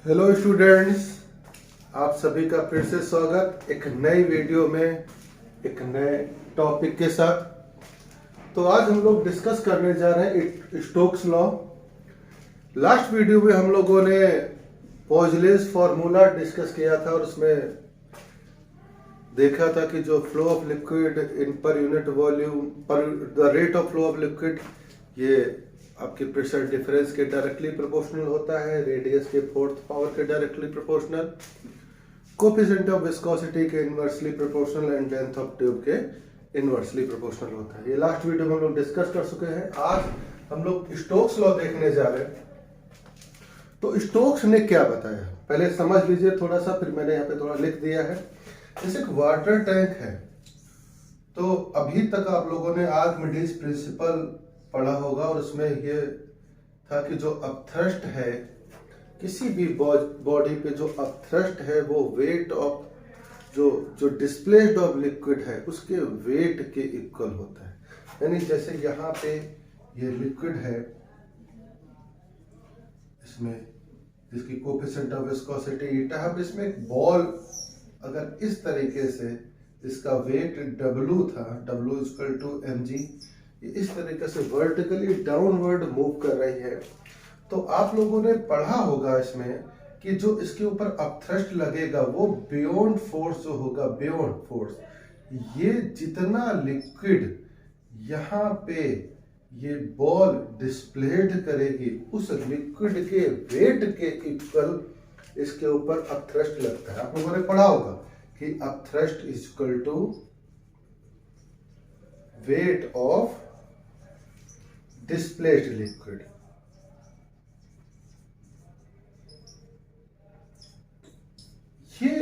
Hello students, आप सभी का फिर से स्वागत एक नई वीडियो में एक नए टॉपिक के साथ। तो आज हम लोग डिस्कस करने जा रहे हैं स्टोक्स लॉ। लास्ट वीडियो में हम लोगों ने पॉइजलेस फार्मूला डिस्कस किया था और उसमें देखा था कि जो flow of liquid in per unit volume per the rate of flow of liquid ये आपके प्रेशर डिफरेंस के डायरेक्टली प्रोपोर्शनल होता है, रेडियस के फोर्थ पावर के directly proportional, coefficient of viscosity के inversely proportional and length of tube के inversely proportional होता है। ये लास्ट वीडियो में हम लोग डिस्कस कर चुके हैं। आज हम लोग स्टोक्स लॉ देखने जा रहे हैं। तो स्टोक्स ने क्या बताया पहले समझ लीजिए थोड़ा सा, फिर मैंने यहाँ पे थोड़ा लिख दिया है। जैसे एक वाटर टैंक है, तो अभी तक आप लोगों ने आर्किमिडीज प्रिंसिपल पढ़ा होगा और उसमें ये था कि जो अपथ्रस्ट है किसी भी बॉडी पे, जो अपथ्रस्ट है वो वेट ऑफ जो डिस्प्लेस्ड ऑफ लिक्विड है उसके वेट के इक्वल होता है। यानी जैसे यहाँ पे ये लिक्विड है, इसमें जिसकी कोएफिशिएंट ऑफ विस्कोसिटी ईटा है, इसमें एक बॉल अगर इस तरीके से इसका वेट W था, W इक्वल टू mg, इस तरीके से वर्टिकली डाउनवर्ड मूव कर रही है, तो आप लोगों ने पढ़ा होगा इसमें कि जो इसके ऊपर अपथ्रस्ट लगेगा वो बियॉन्ड फोर्स जो होगा, बियॉन्ड फोर्स, ये जितना लिक्विड यहाँ पे ये बॉल डिस्प्लेड करेगी उस लिक्विड के वेट के इक्वल इसके ऊपर अपथ्रस्ट लगता है। आप लोगों ने पढ़ा होगा कि upthrust is equal to weight of displaced liquid. ये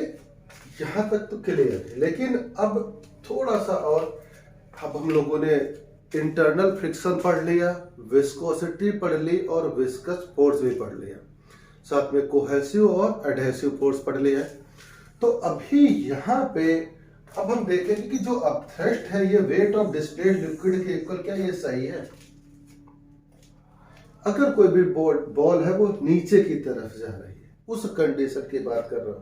यहां तक तो क्लियर है, लेकिन अब थोड़ा सा और, अब हम लोगों ने इंटरनल फ्रिक्शन पढ़ लिया, विस्कोसिटी पढ़ ली और विस्कस फोर्स भी पढ़ लिया, साथ में कोहेसिव और एडहेसिव फोर्स पढ़ लिया है। तो अभी यहाँ पे अब हम देखेंगे कि जो अपथ्रस्ट है ये वेट ऑफ डिस्प्लेस्ड लिक्विड के इक्वल, क्या ये सही है? अगर कोई भी बॉल है वो नीचे की तरफ जा रही है, उस कंडीशन की बात कर रहा हूं,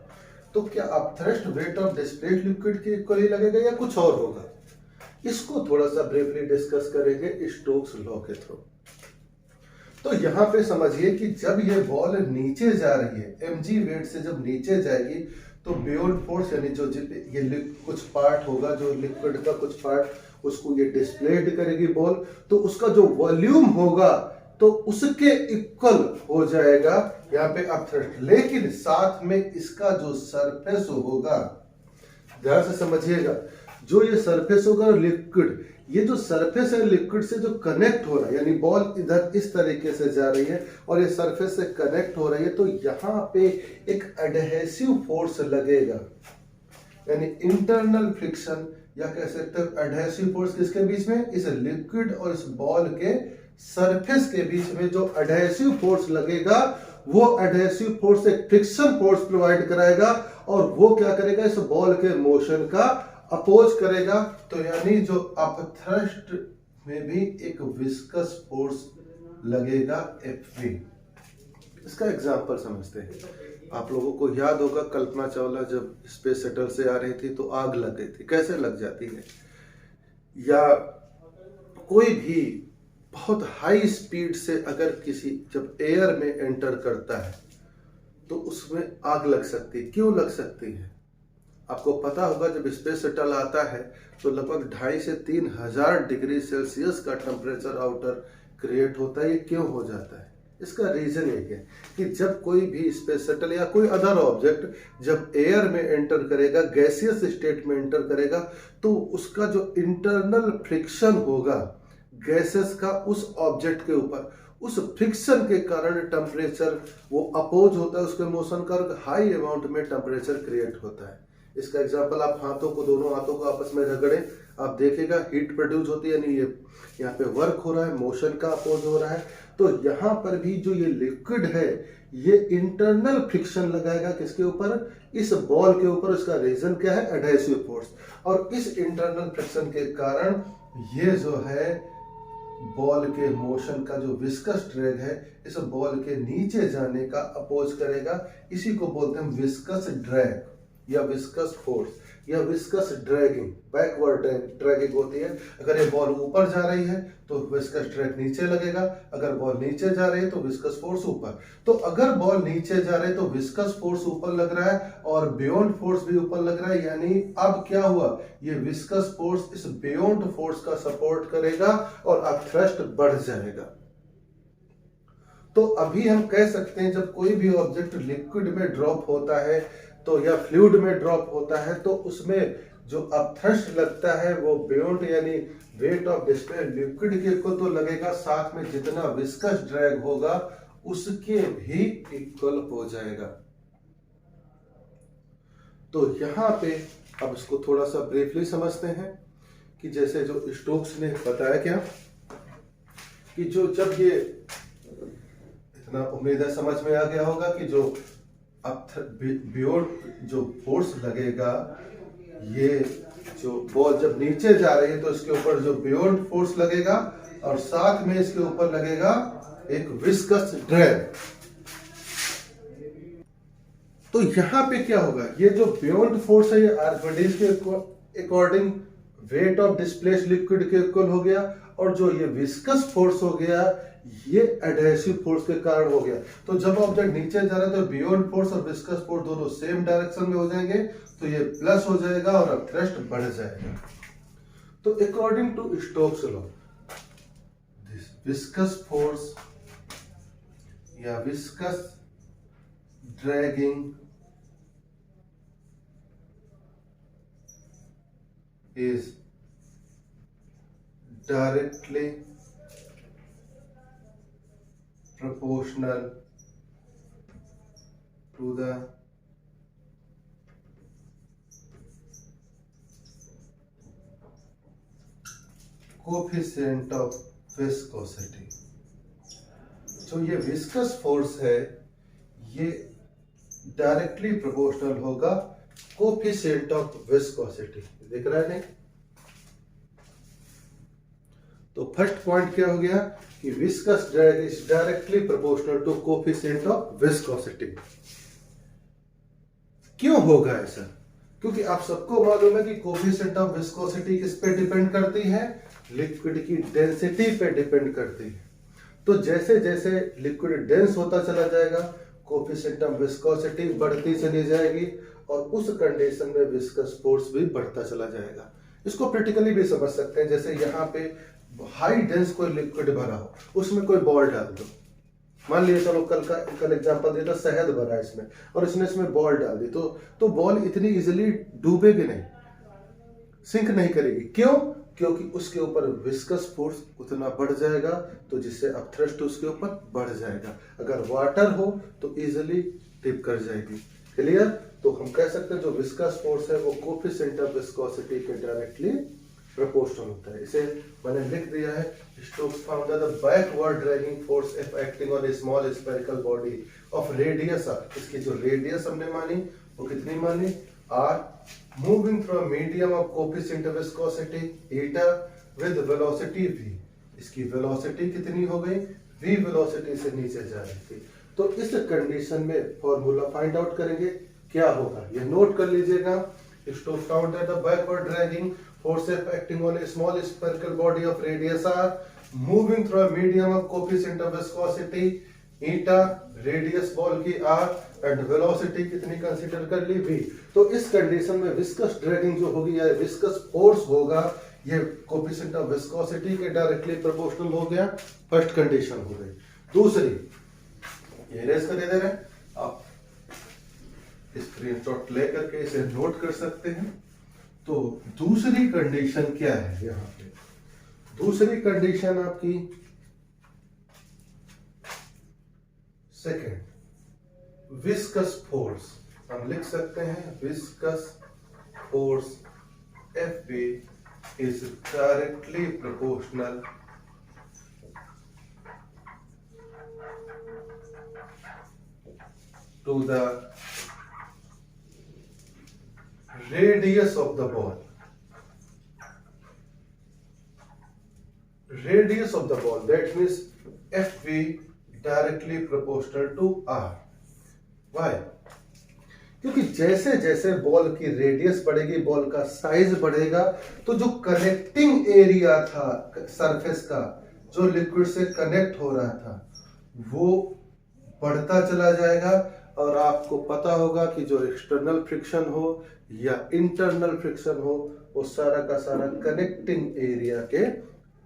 तो क्या upthrust wait of displaced liquid के इक्वल ही लगेगा या कुछ और होगा? इसको थोड़ा सा ब्रीफली डिस्कस करेंगे स्टोक्स लॉ के थ्रू। तो यहाँ पे समझिए कि जब ये बॉल नीचे जा रही है, mg वेट से जब नीचे जाएगी तो बियॉन्ड फोर्स, यानी जो ये कुछ पार्ट होगा, जो लिक्विड का कुछ पार्ट, उसको ये डिस्प्लेड करेगी बॉल, तो उसका जो वॉल्यूम होगा तो उसके इक्वल हो जाएगा यहाँ पे अपथ्रस्ट। लेकिन साथ में इसका जो सरफेस होगा, ध्यान से समझिएगा, जो ये सरफेस होगा लिक्विड, ये जो सरफेस है लिक्विड से जो कनेक्ट हो रहा है, यानी बॉल इधर इस तरीके से जा रही है और ये सरफेस से कनेक्ट हो रही है, तो यहाँ पे एक एडहेसिव फोर्स लगेगा, यानी इंटरनल फ्रिक्शन, या कह सकते हैं एडहेसिव फोर्स किसके बीच में, इस लिक्विड और इस बॉल के सरफेस के बीच में जो एडहेसिव फोर्स लगेगा वो एडहेसिव फोर्स एक फ्रिक्शन फोर्स प्रोवाइड कराएगा और वो क्या करेगा, इस बॉल के मोशन का अपोज करेगा। तो यानी जो अपथ्रस्ट में भी एक विस्कस फोर्स लगेगा Fv। इसका एग्जांपल समझते हैं। आप लोगों को याद होगा कल्पना चावला जब स्पेस शटल से आ रही थी तो आग लग गई थी, कैसे लग जाती है, या कोई भी बहुत हाई स्पीड से अगर किसी जब एयर में एंटर करता है तो उसमें आग लग सकती है। क्यों लग सकती है? आपको पता होगा जब स्पेस शटल आता है तो लगभग 2,500 से 3,000 डिग्री सेल्सियस का टेम्परेचर आउटर क्रिएट होता है। ये क्यों हो जाता है? इसका रीजन एक है कि जब कोई भी स्पेस शटल या कोई अदर ऑब्जेक्ट जब एयर में एंटर करेगा, गैसियस स्टेट में एंटर करेगा, तो उसका जो इंटरनल फ्रिक्शन होगा गैसेस का उस ऑब्जेक्ट के ऊपर, उस फ्रिक्शन के कारण टेम्परेचर वो अपोज होता है उसके मोशन का, हाई अमाउंट में टेम्परेचर क्रिएट होता है। इसका एग्जांपल आप हाथों को, दोनों हाथों को आपस में रगड़ें, आप देखेगा हीट प्रोड्यूस होती है, यानी ये यहाँ पे वर्क हो रहा है, मोशन का अपोज हो रहा है। तो यहाँ पर भी जो ये लिक्विड है ये इंटरनल फ्रिक्शन लगाएगा किसके ऊपर, इस बॉल के ऊपर। इसका रीजन क्या है, एडहेसिव फोर्स। और इस इंटरनल फ्रिक्शन के कारण ये जो है बॉल के मोशन का जो विस्कस ड्रैग है इस बॉल के नीचे जाने का अपोज करेगा। इसी को बोलते हैं विस्कस ड्रैग या विस्कस फोर्स या विस्कस ड्रैगिंग। बैकवर्ड ड्रैगिंग होती है, अगर ये बॉल ऊपर जा रही है तो विस्कस ड्रैग नीचे लगेगा, अगर बॉल नीचे जा रही है तो विस्कस फोर्स ऊपर। तो अगर बॉल नीचे जा रही है तो विस्कस फोर्स ऊपर लग रहा है और बियॉन्ड फोर्स भी ऊपर लग रहा है, यानी अब क्या हुआ, ये विस्कस फोर्स इस बियॉन्ड फोर्स का सपोर्ट करेगा और अब थ्रस्ट बढ़ जाएगा। तो अभी हम कह सकते हैं जब कोई भी ऑब्जेक्ट लिक्विड में ड्रॉप होता है तो या फ्लूइड में ड्रॉप होता है तो उसमें जो अपथ्रस्ट लगता है वो बियॉन्ड यानी वेट ऑफ डिस्प्ले लिक्विड के को तो लगेगा, साथ में जितना विस्कस ड्रैग होगा उसके भी इक्वल हो जाएगा। तो यहां पे अब इसको थोड़ा सा ब्रीफली समझते हैं कि जैसे जो स्टोक्स ने बताया क्या कि जो जब ये इतना उम्मीद है समझ में आ गया होगा कि जो अब बियॉन्ड जो फोर्स लगेगा, ये जो बॉल जब नीचे जा रही है तो इसके ऊपर जो बियॉन्ड फोर्स लगेगा और साथ में इसके ऊपर लगेगा एक विस्कस ड्रैग। तो यहां पे क्या होगा, ये जो बियॉन्ड फोर्स है ये आर्किमिडीज के according wait of displaced liquid के इक्वल हो गया और जो ये विस्कस फोर्स हो गया ये एडहेसिव फोर्स के कारण हो गया। तो जब ऑब्जेक्ट नीचे जा रहा है तो बियॉन्ड फोर्स और विस्कस फोर्स दोनों सेम डायरेक्शन में हो जाएंगे तो ये प्लस हो जाएगा और अब थ्रस्ट बढ़ जाएगा। तो according to Stokes law this viscous force या viscous dragging is directly proportional to the coefficient of viscosity। जो ये विस्कस फोर्स है ये डायरेक्टली प्रोपोर्शनल होगा कोफिशिएंट ऑफ विस्कोसिटी। दिख रहा है नहीं? तो फर्स्ट पॉइंट क्या हो गया कि viscous drag is directly proportional to coefficient of viscosity. क्यों होगा ऐसा? क्योंकि आप सबको मालूम है कि कोफिशिएंट ऑफ विस्कोसिटी किस पे डिपेंड करती है, लिक्विड की डेंसिटी पे डिपेंड करती है। तो जैसे जैसे लिक्विड डेंस होता चला जाएगा कोफिशिएंट ऑफ विस्कोसिटी बढ़ती चली जाएगी और उस कंडीशन में विस्कस फोर्स भी बढ़ता चला जाएगा। इसको प्रैक्टिकली भी समझ सकते हैं, जैसे यहाँ पे हाई डेंस कोई लिक्विड भरा हो, उसमें कोई बॉल डाल दो, मान लिया चलो कल एग्जांपल दिया था शहद भरा है इसमें और इसने इसमें बॉल डाल दी तो बॉल इतनी इजीली डूबेगी नहीं, सिंक नहीं करेगी। क्यों? क्योंकि उसके ऊपर विस्कस फोर्स उतना बढ़ जाएगा तो जिससे अब थ्रस्ट उसके ऊपर बढ़ जाएगा। अगर वाटर हो तो इजीली टिप कर जाएगी। क्लियर? तो हम कह सकते हैं जो विस्कस फोर्स है वो कोफिशिएंट ऑफ विस्कोसिटी के डायरेक्टली प्रोपोर्शनल होता है। इसे मैंने लिख दिया है, Stokes found that the backward dragging force if acting on a small spherical body of radius R, इसकी जो रेडियस हमने मानी वो कितनी मानी, R, moving through a medium of coefficient of viscosity eta with velocity v, इसकी velocity कितनी हो गई, v वेलोसिटी से नीचे जा रही थी। तो इस कंडीशन में फॉर्मूला फाइंड आउट करेंगे क्या होगा, ये नोट कर लीजिएगा। Stokes found that the backward dragging force acting on a small spherical body of radius r moving through a medium of coefficient of viscosity eta, radius ball की r and velocity कितनी consider कर ली v। तो इस condition में viscous dragging जो होगी या viscous force होगा ये कोफिशिएंट ऑफ विस्कोसिटी के डायरेक्टली प्रोपोर्शनल हो गया, फर्स्ट कंडीशन हो गई। दूसरी ये रेस कर दे रहे हैं आप स्क्रीनशॉट लेकर के इसे नोट कर सकते हैं। तो दूसरी कंडीशन क्या है, यहां पे दूसरी कंडीशन आपकी सेकेंड विस्कस फोर्स, हम लिख सकते हैं viscous force F B is directly proportional to the radius of the ball, radius of the ball, that means FV directly proportional to R. Why? क्योंकि जैसे जैसे बॉल की रेडियस बढ़ेगी, बॉल का साइज बढ़ेगा, तो जो कनेक्टिंग एरिया था सरफेस का, जो लिक्विड से कनेक्ट हो रहा था, वो बढ़ता चला जाएगा। और आपको पता होगा कि जो एक्सटर्नल फ्रिक्शन हो या इंटरनल फ्रिक्शन हो, वो सारा का सारा कनेक्टिंग एरिया के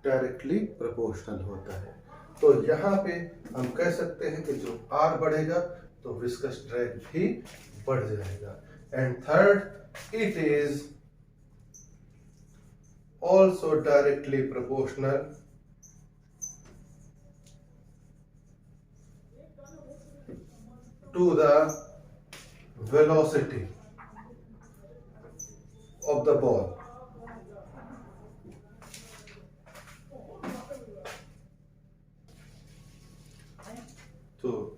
डायरेक्टली प्रोपोर्शनल होता है। तो यहाँ पे हम कह सकते हैं कि जो R बढ़ेगा तो विस्कस ड्रैग भी बढ़ जाएगा। And third, it is also directly proportional to the velocity of the ball. So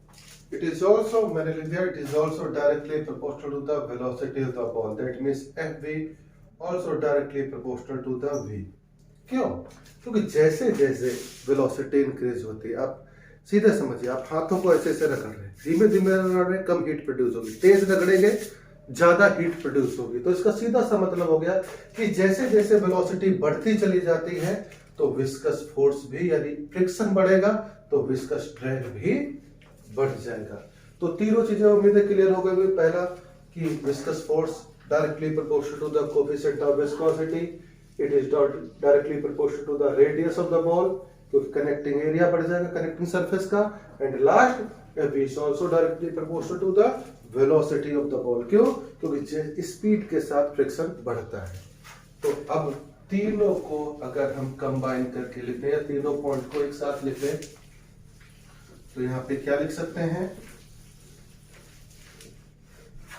it is also, मैंने लिख दिया, it is also directly proportional to the velocity of the ball. That means FV also directly proportional to the V. क्यों? क्योंकि जैसे जैसे velocity increase होती है, आप सीधे समझिए, आप हाथों को ऐसे ऐसे रगड़ रहे हैं, धीमे धीमे रगड़ रहे हैं, कम हीट प्रोड्यूस होगी, तेज रगड़ेंगे ज्यादा हीट प्रोड्यूस होगी। तो इसका सीधा सा मतलब हो गया कि जैसे जैसे वेलोसिटी बढ़ती चली जाती है तो विस्कस फोर्स भी, यानी फ्रिक्शन बढ़ेगा तो विस्कस ड्रैग भी बढ़ जाएगा। तो तीनों चीजें उम्मीद है क्लियर हो गई। पहला कि viscous force directly proportional to the coefficient of viscosity, it is directly proportional to the radius of the ball, क्योंकि कनेक्टिंग एरिया बढ़ जाएगा कनेक्टिंग सरफेस का। And last, FV is also directly proportional to the velocity of the ball. क्यों? क्योंकि speed के साथ friction बढ़ता है। तो अब तीनों को अगर हम कंबाइन करके लिखते हैं, या तीनों पॉइंट को एक साथ लिख लें, तो यहाँ पे क्या लिख सकते हैं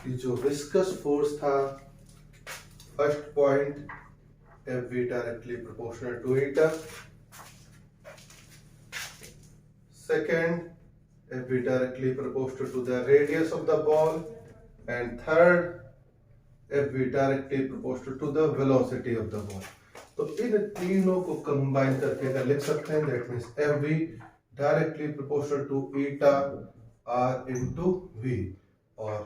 कि जो विस्कस फोर्स था, first point FV directly proportional to eta, second, FV directly proportional to the radius of the ball, and third, FV directly proportional to the velocity of the ball. तो इन तीनों को कंबाइन करके अगर लिख सकते हैं, that means FV directly proportional to eta R into V, और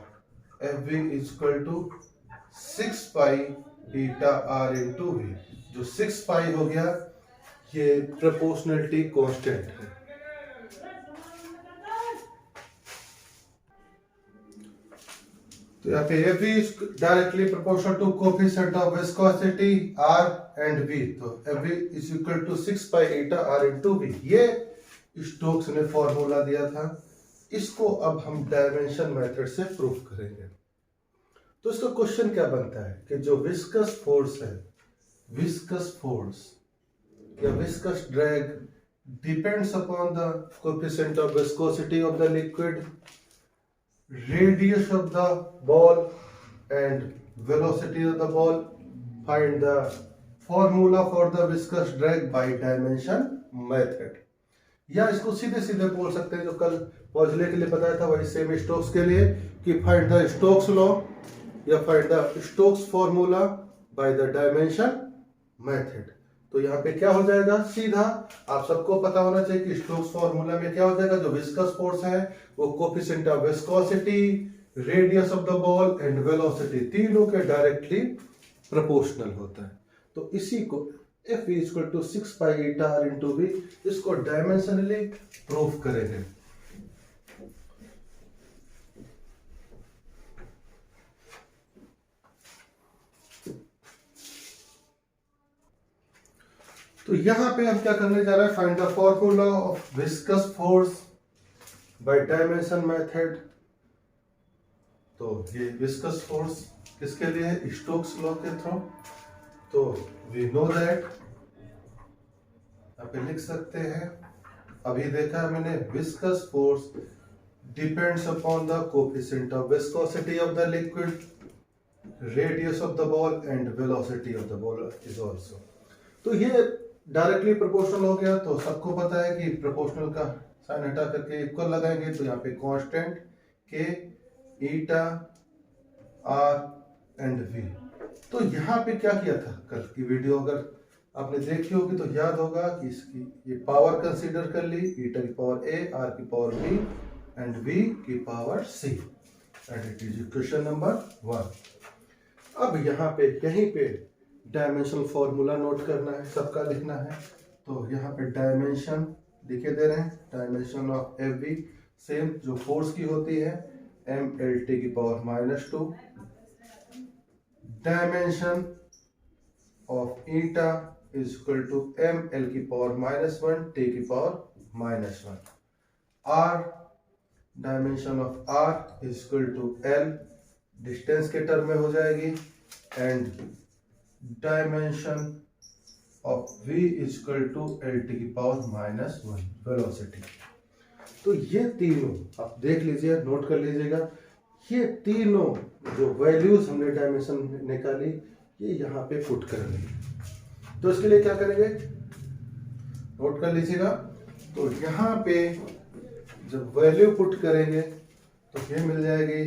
FV is equal to 6 pi eta R into V। जो 6 pi हो गया, ये प्रोपोर्शनलिटी कांस्टेंट है। तो यहाँ पे FV is directly proportional to coefficient of viscosity R and V, तो FV is equal to 6 pi eta R into V। ये स्टोक्स ने फॉर्मूला दिया था, इसको अब हम डायमेंशन मेथड से प्रूफ करेंगे। तो इसका क्वेश्चन क्या बनता है कि जो विस्कस फोर्स है, विस्कस फोर्स या viscous drag depends upon the coefficient of viscosity of the liquid, radius of the ball and velocity of the ball. Find the formula for the viscous drag by dimension method। या इसको सीधे सीधे बोल सकते हैं, जो कल पॉजले के लिए बताया था वही सेम स्टोक्स के लिए, कि फाइंड द स्टोक्स लॉ या find the Stokes formula by the dimension method. तो यहाँ पे क्या हो जाएगा, सीधा आप सबको पता होना चाहिए कि स्टोक्स फॉर्मूला में क्या हो जाएगा, जो विस्कस फोर्स है वो coefficient of viscosity, radius of the ball and velocity, तीनों के डायरेक्टली प्रोपोर्शनल होता है। तो इसी को F is equal to 6 pi eta R into V, इसको डायमेंशनली प्रूफ करेंगे। तो यहां पे हम क्या करने जा रहे हैं, find the formula of viscous force by dimension method. तो ये विस्कस फोर्स किसके लिए है, स्टोक्स लॉ के थ्रू। तो वी नो दैट, आप लिख सकते हैं, अभी देखा मैंने, viscous force depends upon the coefficient of viscosity of the liquid, radius of the ball and velocity of the ball is also. तो ये डायरेक्टली प्रोपोर्शनल हो गया। तो सबको पता है कि प्रोपोर्शनल का साइन हटा करके इक्वल लगाएंगे, तो यहाँ पे कांस्टेंट के ईटा आर एंड वी। तो यहाँ पे क्या किया था, कल की वीडियो अगर आपने देखी होगी तो याद होगा कि इसकी ये पावर कंसीडर कर ली, ईटा की पावर ए, आर की पावर बी एंड वी की power C, and it is equation number 1। अब यहाँ पे यहीं पे डायमेंशनल फॉर्मूला नोट करना है, सबका लिखना है। तो यहाँ पे डायमेंशन लिखे दे रहे हैं, dimension of F B same जो फोर्स की होती है एम एल टी की power -2, dimension of eta is equal to M L की पावर -1 टी की power -1, R dimension of R is equal to L distance के टर्म में हो जाएगी, and dimension of v is equal to L T की power -1 velocity. तो ये तीनों आप देख लीजिए, नोट कर लीजिएगा, ये तीनों जो वैल्यूज हमने डायमेंशन निकाली ये यहाँ पे पुट करेंगे। तो इसके लिए क्या करेंगे, नोट कर लीजिएगा। तो यहाँ पे जब वैल्यू पुट करेंगे तो ये मिल जाएगी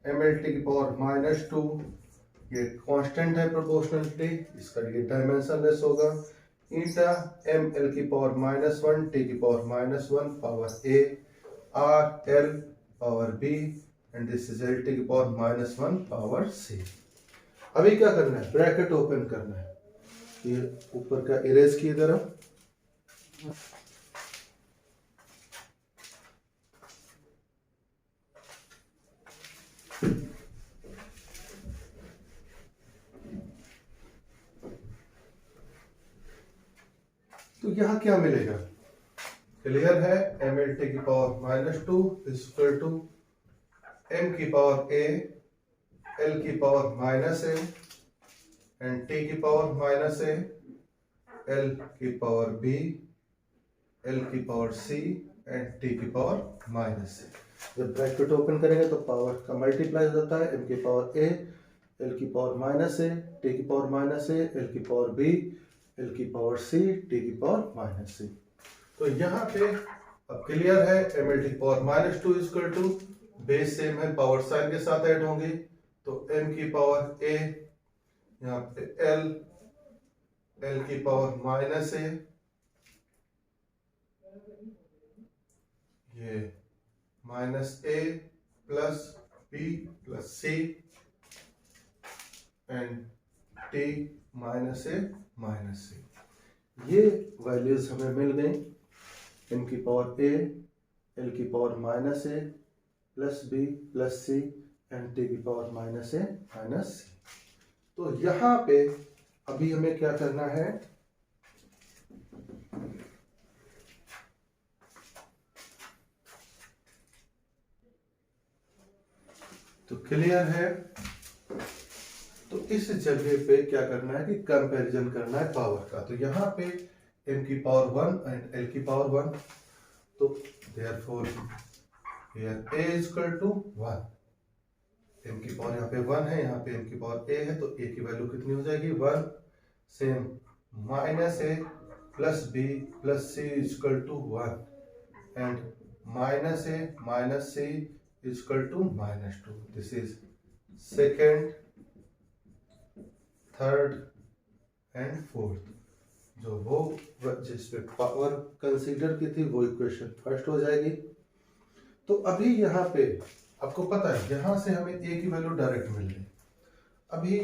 एम एल टी की पावर -2, ये कांस्टेंट है प्रोपोर्शनलिटी, इसका ये डायमेंशन लेस होगा, ईटा एम एल की पावर -1 टी की power -1 power A, R L power B and this is L T की पावर -1 पावर सी। अभी क्या करना है, ब्रैकेट ओपन करना है, ये ऊपर का इरेज की तरफ, तो यहां क्या मिलेगा, क्लियर है, एम एल टी की power -2 is equal to M की पावर ए, एल की पावर -a एंड टी की पावर -a, एल की पावर b, एल की पावर c एंड टी की पावर -a। जब ब्रैकेट ओपन करेंगे तो पावर का मल्टीप्लाई हो जाता है, एम की पावर a, एल की पावर -a, टी की पावर -a, एल की पावर b, एल की पावर c, टी की पावर -c। तो यहाँ पे अब क्लियर है, एम एल टी की power -2 is equal to, base same है, पावर साइन के साथ ऐड होंगी, तो m की पावर a, यहाँ पे l, l की पावर -a, ये -a plus b plus c and t -a -c। ये वैल्यूज हमें मिल गई, m की पावर a, l की power -a plus b plus c and T की पावर -a -c। तो यहां पे अभी हमें क्या करना है, तो क्लियर है, तो इस जगह पे क्या करना है कि कंपैरिजन करना है पावर का। तो यहाँ पे m की पावर 1 एंड l की पावर 1, तो therefore here a is equal to 1, m की पावर यहाँ पे 1 है, यहाँ पे m की पावर a है, तो a की वैल्यू कितनी हो जाएगी 1, same -a plus b plus c is equal to 1 and -a - c is equal to -2। This is second, third and fourth, जो वो जिसपे पावर कंसीडर की थी वो इक्वेशन फर्स्ट हो जाएगी। तो अभी यहाँ पे आपको पता है यहां से हमें a की वैल्यू डायरेक्ट मिल गई, अभी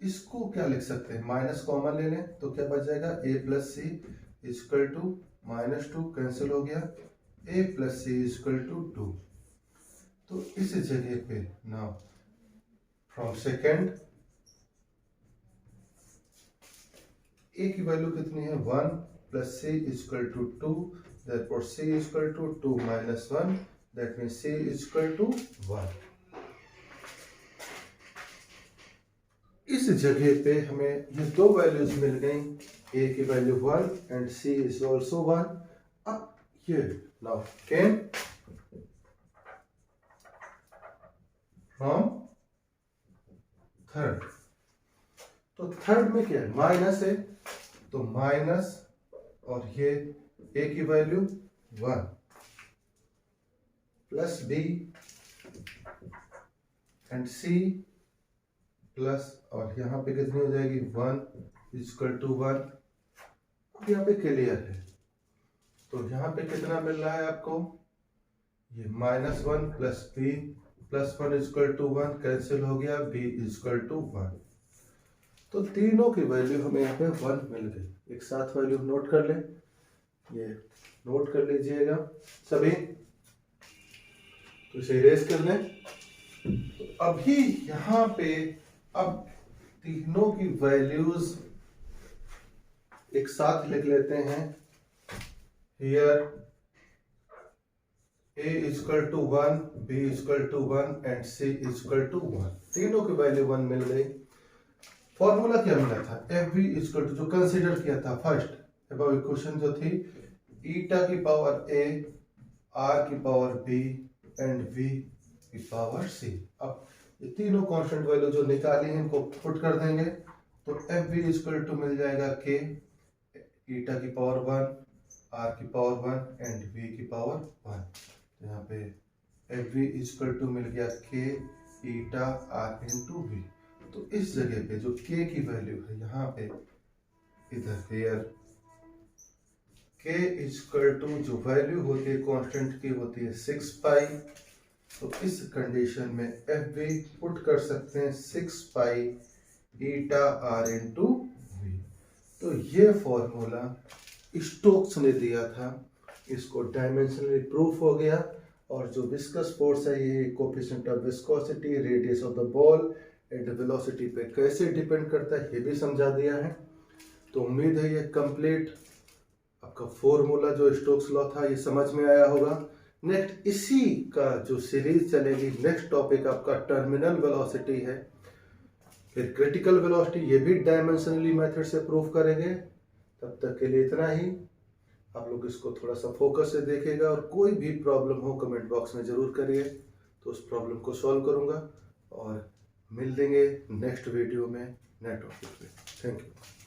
इसको क्या लिख सकते हैं, माइनस कॉमन ले लें तो क्या बच जाएगा, a plus C is equal to -2 cancel हो गया, a plus C is equal to 2। तो इस जगह पे नाउ फ्रॉम सेकेंड a की वैल्यू कितनी है 1 plus c is equal to 2, therefore c is equal to 2 minus 1, that means c is equal to 1। इस जगह पे हमें ये दो वैल्यूज मिल गई, a की value 1 and c is also 1। अब ये नाउ कैन फ्रॉम थर्ड, तो थर्ड में क्या है माइनस है, तो माइनस और ये a की value 1 plus b and c plus, और यहां पे कितनी हो जाएगी 1 इक्वल टू 1। अब यहाँ पे क्लियर है, तो यहाँ पे कितना मिल रहा है आपको, ये -1 plus B plus 1 equal to 1 cancel हो गया, बी इक्वल टू 1। तो तीनों की वैल्यू हमें यहाँ पे 1 मिल गई। एक साथ वैल्यू नोट कर ले, ये नोट कर लीजिएगा सभी, तो इसे इरेज कर लें। तो अभी यहाँ पे अब तीनों की वैल्यूज एक साथ लिख लेते हैं। Here a equal to 1, b equal to 1 and c equal to 1। तीनों की वैल्यू 1 मिल गई। फॉर्मूला क्या मिला था, एफ वी इक्वल टू, जो कंसीडर किया था फर्स्ट अबव इक्वेशन जो थी, ईटा की पावर a, r की पावर b एंड v की पावर c। अब ये तीनों कांस्टेंट वैल्यू जो निकाली है इनको पुट कर देंगे, तो एफ वी इक्वल टू मिल जाएगा k, ईटा की पावर 1, r की पावर 1 एंड v की पावर 1। तो यहाँ पे एफ वी इक्वल टू मिल गया k ईटा r इंटू v। तो इस जगह पे जो k की वैल्यू है यहाँ पे इधर हेयर k इक्वल टू जो वैल्यू होती है कांस्टेंट की होती है 6 पाई। तो इस कंडीशन में एफ वी पुट कर सकते हैं 6 पाई ईटा r इंटू वी। तो ये फॉर्मूला स्टोक्स ने दिया था, इसको डायमेंशनली प्रूफ हो गया। और जो विस्कस फोर्स है ये coefficient of viscosity, radius of the ball and velocity पे कैसे डिपेंड करता है ये भी समझा दिया है। तो उम्मीद है ये कंप्लीट आपका फॉर्मूला जो स्टोक्स लॉ था ये समझ में आया होगा। नेक्स्ट इसी का जो सीरीज चलेगी, नेक्स्ट टॉपिक आपका टर्मिनल वेलोसिटी है, फिर क्रिटिकल वेलोसिटी, ये भी डायमेंशनली मेथड से प्रूव करेंगे। तब तक के लिए इतना ही। आप लोग इसको थोड़ा सा फोकस से देखेगा और कोई भी प्रॉब्लम हो कमेंट बॉक्स में ज़रूर करिए, तो उस प्रॉब्लम को सॉल्व करूंगा। और मिल देंगे नेक्स्ट वीडियो में नए टॉपिक पे। Thank you.